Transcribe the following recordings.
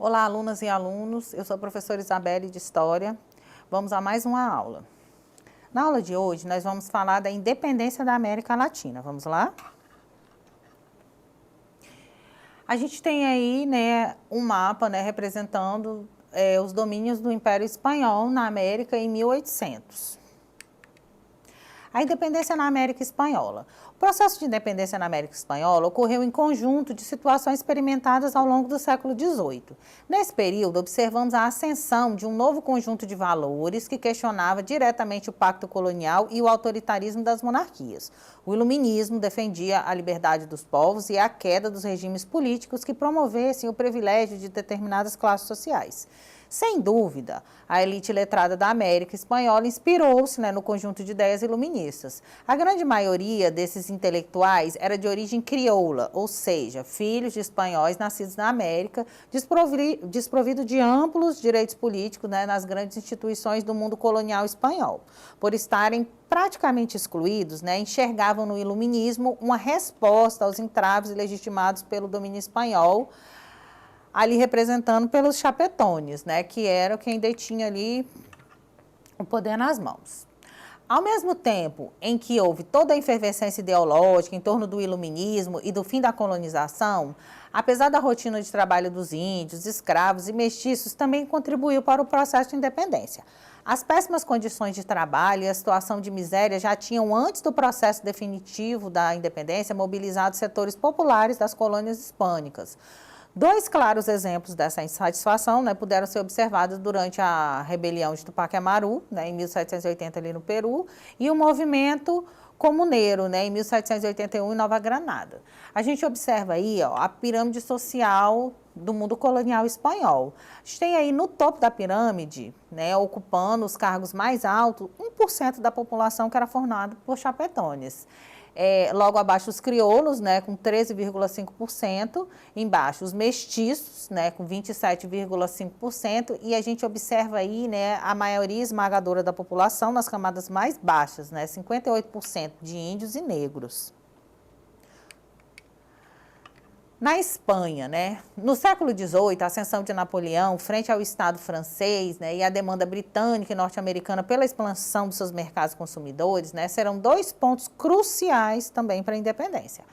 Olá, alunas e alunos, eu sou a professora Isabelle de História. Vamos a mais uma aula. Na aula de hoje, nós vamos falar da independência da América Latina. Vamos lá? A gente tem aí, um mapa, representando os domínios do Império Espanhol na América em 1800. A independência na América Espanhola. O processo de independência na América Espanhola ocorreu em conjunto de situações experimentadas ao longo do século XVIII. Nesse período, observamos a ascensão de um novo conjunto de valores que questionava diretamente o pacto colonial e o autoritarismo das monarquias. O iluminismo defendia a liberdade dos povos e a queda dos regimes políticos que promovessem o privilégio de determinadas classes sociais. Sem dúvida, a elite letrada da América Espanhola inspirou-se no conjunto de ideias iluministas. A grande maioria desses intelectuais era de origem crioula, ou seja, filhos de espanhóis nascidos na América, desprovido de amplos direitos políticos nas grandes instituições do mundo colonial espanhol. Por estarem praticamente excluídos, enxergavam no iluminismo uma resposta aos entraves legitimados pelo domínio espanhol, ali representando pelos chapetones, que era quem detinha ali o poder nas mãos. Ao mesmo tempo em que houve toda a efervescência ideológica em torno do iluminismo e do fim da colonização, apesar da rotina de trabalho dos índios, escravos e mestiços, também contribuiu para o processo de independência. As péssimas condições de trabalho e a situação de miséria já tinham, antes do processo definitivo da independência, mobilizado setores populares das colônias hispânicas. Dois claros exemplos dessa insatisfação puderam ser observados durante a rebelião de Tupac Amaru, em 1780 ali no Peru, e o movimento comuneiro, em 1781 em Nova Granada. A gente observa aí a pirâmide social do mundo colonial espanhol. A gente tem aí no topo da pirâmide, ocupando os cargos mais altos, 1% da população que era formada por chapetones. Logo abaixo os crioulos, com 13,5%, embaixo os mestiços, com 27,5%, e a gente observa aí, a maioria esmagadora da população nas camadas mais baixas, 58% de índios e negros. Na Espanha, no século XVIII, a ascensão de Napoleão frente ao Estado francês e a demanda britânica e norte-americana pela expansão dos seus mercados consumidores serão dois pontos cruciais também para a independência.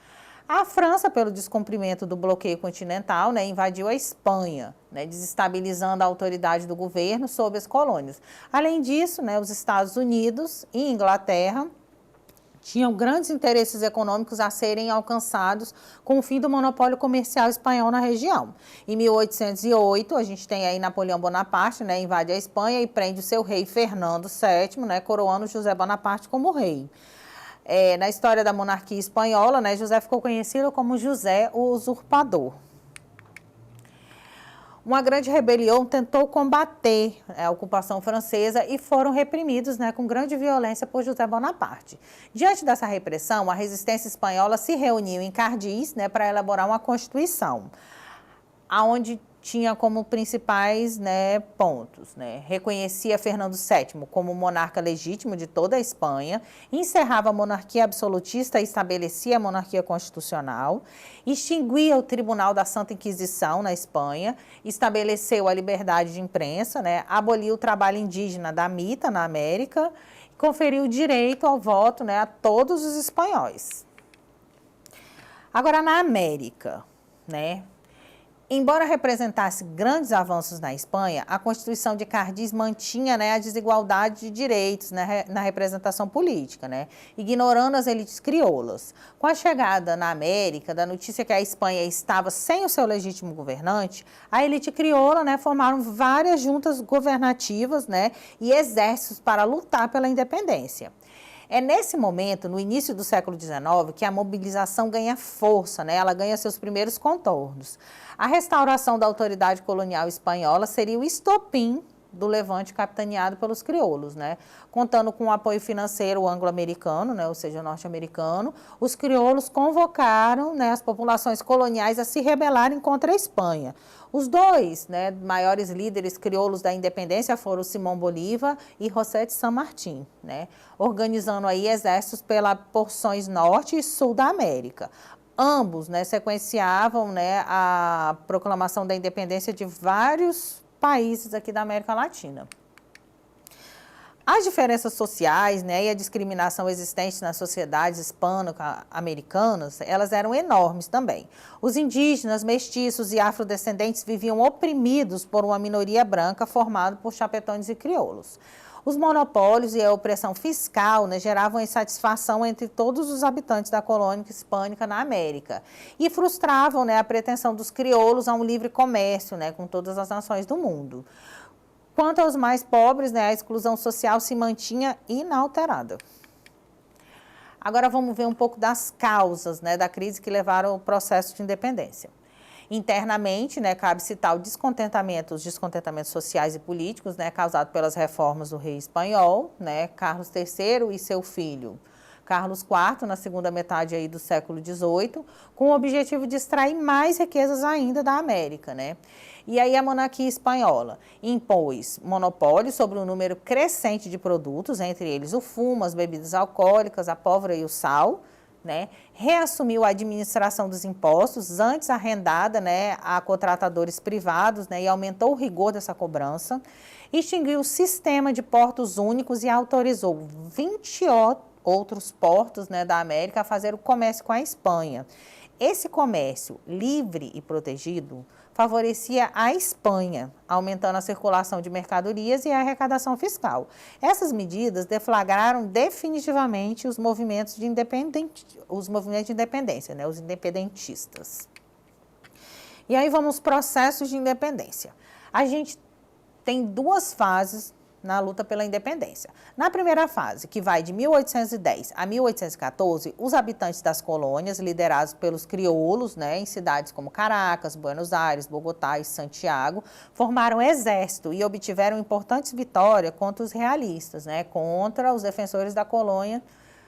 A França, pelo descumprimento do bloqueio continental, invadiu a Espanha, desestabilizando a autoridade do governo sobre as colônias. Além disso, os Estados Unidos e Inglaterra tinham grandes interesses econômicos a serem alcançados com o fim do monopólio comercial espanhol na região. Em 1808, a gente tem aí Napoleão Bonaparte, invade a Espanha e prende o seu rei Fernando VII, coroando José Bonaparte como rei. Na história da monarquia espanhola, José ficou conhecido como José o Usurpador. Uma grande rebelião tentou combater a ocupação francesa e foram reprimidos com grande violência por José Bonaparte. Diante dessa repressão, a resistência espanhola se reuniu em Cádiz para elaborar uma constituição, onde tinha como principais pontos, reconhecia Fernando VII como monarca legítimo de toda a Espanha, encerrava a monarquia absolutista e estabelecia a monarquia constitucional, extinguia o Tribunal da Santa Inquisição na Espanha, estabeleceu a liberdade de imprensa, aboliu o trabalho indígena da mita na América e conferiu o direito ao voto a todos os espanhóis. Agora, na América, embora representasse grandes avanços na Espanha, a Constituição de Cádiz mantinha a desigualdade de direitos na representação política, ignorando as elites crioulas. Com a chegada na América da notícia que a Espanha estava sem o seu legítimo governante, a elite crioula formaram várias juntas governativas e exércitos para lutar pela independência. É nesse momento, no início do século XIX, que a mobilização ganha força, ela ganha seus primeiros contornos. A restauração da autoridade colonial espanhola seria o estopim do levante capitaneado pelos crioulos, contando com o apoio financeiro anglo-americano, ou seja, norte-americano. Os crioulos convocaram as populações coloniais a se rebelarem contra a Espanha. Os dois maiores líderes crioulos da independência foram Simão Bolívar e José de San Martín, organizando aí exércitos pelas porções norte e sul da América. Ambos, né, sequenciavam, né, a proclamação da independência de vários países aqui da América Latina. As diferenças sociais, né, e a discriminação existente nas sociedades hispano-americanas, elas eram enormes também. Os indígenas, mestiços e afrodescendentes viviam oprimidos por uma minoria branca formada por chapetones e crioulos. Os monopólios e a opressão fiscal, né, geravam insatisfação entre todos os habitantes da colônia hispânica na América e frustravam, né, a pretensão dos crioulos a um livre comércio, né, com todas as nações do mundo. Quanto aos mais pobres, né, a exclusão social se mantinha inalterada. Agora vamos ver um pouco das causas, né, da crise que levaram ao processo de independência. Internamente, né, cabe citar os descontentamentos sociais e políticos, né, causados pelas reformas do rei espanhol, né, Carlos III e seu filho Carlos IV, na segunda metade aí do século XVIII, com o objetivo de extrair mais riquezas ainda da América, né? E aí a monarquia espanhola impôs monopólio sobre um número crescente de produtos, entre eles o fumo, as bebidas alcoólicas, a pólvora e o sal, né? Reassumiu a administração dos impostos, antes arrendada, né, a contratadores privados, né, e aumentou o rigor dessa cobrança, extinguiu o sistema de portos únicos e autorizou 20 outros portos, né, da América a fazer o comércio com a Espanha. Esse comércio livre e protegido favorecia a Espanha, aumentando a circulação de mercadorias e a arrecadação fiscal. Essas medidas deflagraram definitivamente os movimentos de independência, né, os independentistas. E aí vamos aos processos de independência. A gente tem duas fases na luta pela independência. Na primeira fase, que vai de 1810 a 1814, os habitantes das colônias, liderados pelos crioulos, né, em cidades como Caracas, Buenos Aires, Bogotá e Santiago, formaram exército e obtiveram importantes vitórias contra os realistas, né, contra os defensores da colônia,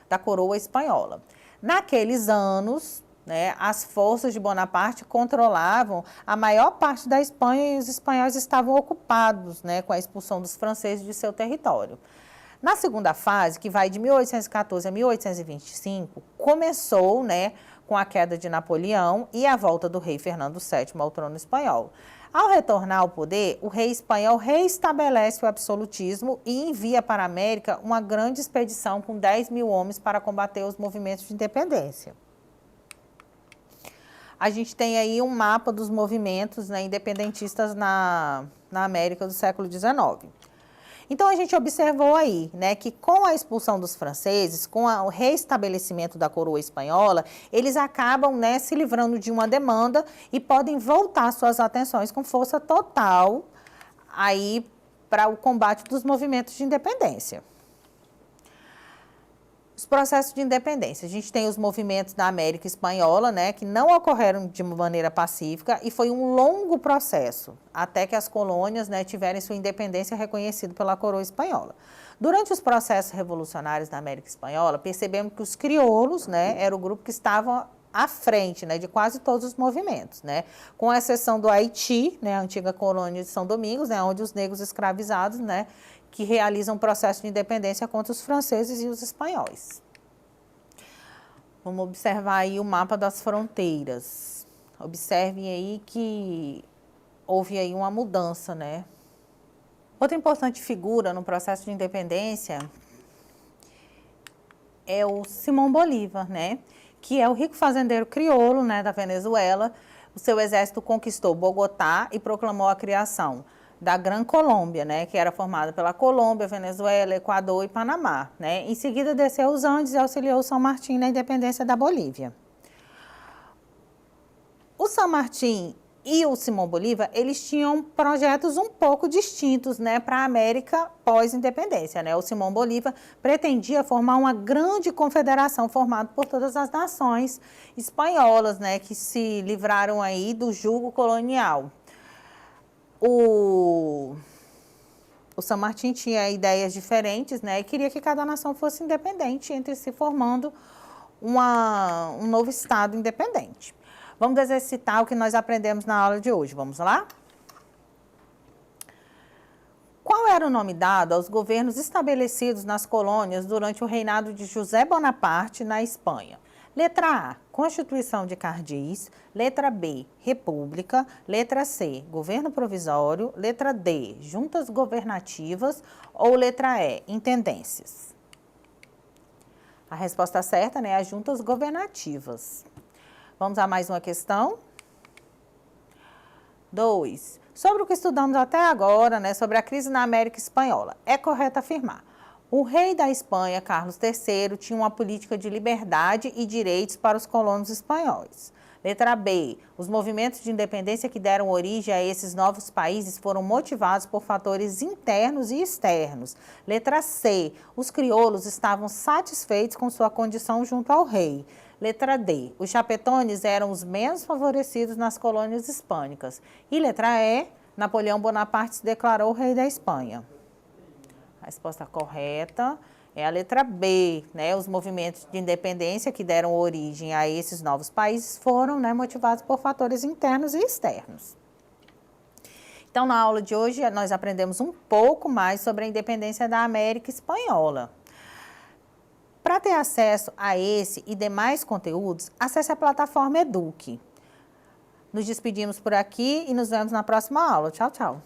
da coroa espanhola. Naqueles anos, né, as forças de Bonaparte controlavam a maior parte da Espanha e os espanhóis estavam ocupados, né, com a expulsão dos franceses de seu território. Na segunda fase, que vai de 1814 a 1825, começou, né, com a queda de Napoleão e a volta do rei Fernando VII ao trono espanhol. Ao retornar ao poder, o rei espanhol reestabelece o absolutismo e envia para a América uma grande expedição com 10 mil homens para combater os movimentos de independência. A gente tem aí um mapa dos movimentos, né, independentistas na América do século XIX. Então, a gente observou aí, né, que com a expulsão dos franceses, com o reestabelecimento da coroa espanhola, eles acabam, né, se livrando de uma demanda e podem voltar suas atenções com força total aí para o combate dos movimentos de independência. Os processos de independência. A gente tem os movimentos da América Espanhola, né, que não ocorreram de maneira pacífica e foi um longo processo até que as colônias, né, tiverem sua independência reconhecida pela coroa espanhola. Durante os processos revolucionários da América Espanhola, percebemos que os crioulos, né, era o grupo que estava à frente, né, de quase todos os movimentos, né, com exceção do Haiti, né, a antiga colônia de São Domingos, né, onde os negros escravizados, né, que realizam um processo de independência contra os franceses e os espanhóis. Vamos observar aí o mapa das fronteiras. Observem aí que houve aí uma mudança, né? Outra importante figura no processo de independência é o Simão Bolívar, né? Que é o rico fazendeiro crioulo, né, da Venezuela. O seu exército conquistou Bogotá e proclamou a criação da Gran Colômbia, né, que era formada pela Colômbia, Venezuela, Equador e Panamá, né. Em seguida desceu os Andes e auxiliou São Martín na independência da Bolívia. O São Martín e o Simão Bolívar, eles tinham projetos um pouco distintos, né, para a América pós-independência, né. O Simão Bolívar pretendia formar uma grande confederação formada por todas as nações espanholas, né, que se livraram aí do jugo colonial. O São Martín tinha ideias diferentes, né, e queria que cada nação fosse independente entre si, formando um novo estado independente. Vamos exercitar o que nós aprendemos na aula de hoje. Vamos lá? Qual era o nome dado aos governos estabelecidos nas colônias durante o reinado de José Bonaparte na Espanha? Letra A, Constituição de Cardis. Letra B, República. Letra C, Governo Provisório. Letra D, Juntas Governativas. Ou letra E, Intendências. A resposta certa, né, é as juntas governativas. Vamos a mais uma questão. 2. Sobre o que estudamos até agora, né, sobre a crise na América Espanhola, é correto afirmar: o rei da Espanha, Carlos III, tinha uma política de liberdade e direitos para os colonos espanhóis. Letra B. Os movimentos de independência que deram origem a esses novos países foram motivados por fatores internos e externos. Letra C. Os crioulos estavam satisfeitos com sua condição junto ao rei. Letra D. Os chapetones eram os menos favorecidos nas colônias hispânicas. E letra E. Napoleão Bonaparte se declarou rei da Espanha. A resposta correta é a letra B, né? Os movimentos de independência que deram origem a esses novos países foram, né, motivados por fatores internos e externos. Então, na aula de hoje, nós aprendemos um pouco mais sobre a independência da América Espanhola. Para ter acesso a esse e demais conteúdos, acesse a plataforma Eduque. Nos despedimos por aqui e nos vemos na próxima aula. Tchau, tchau.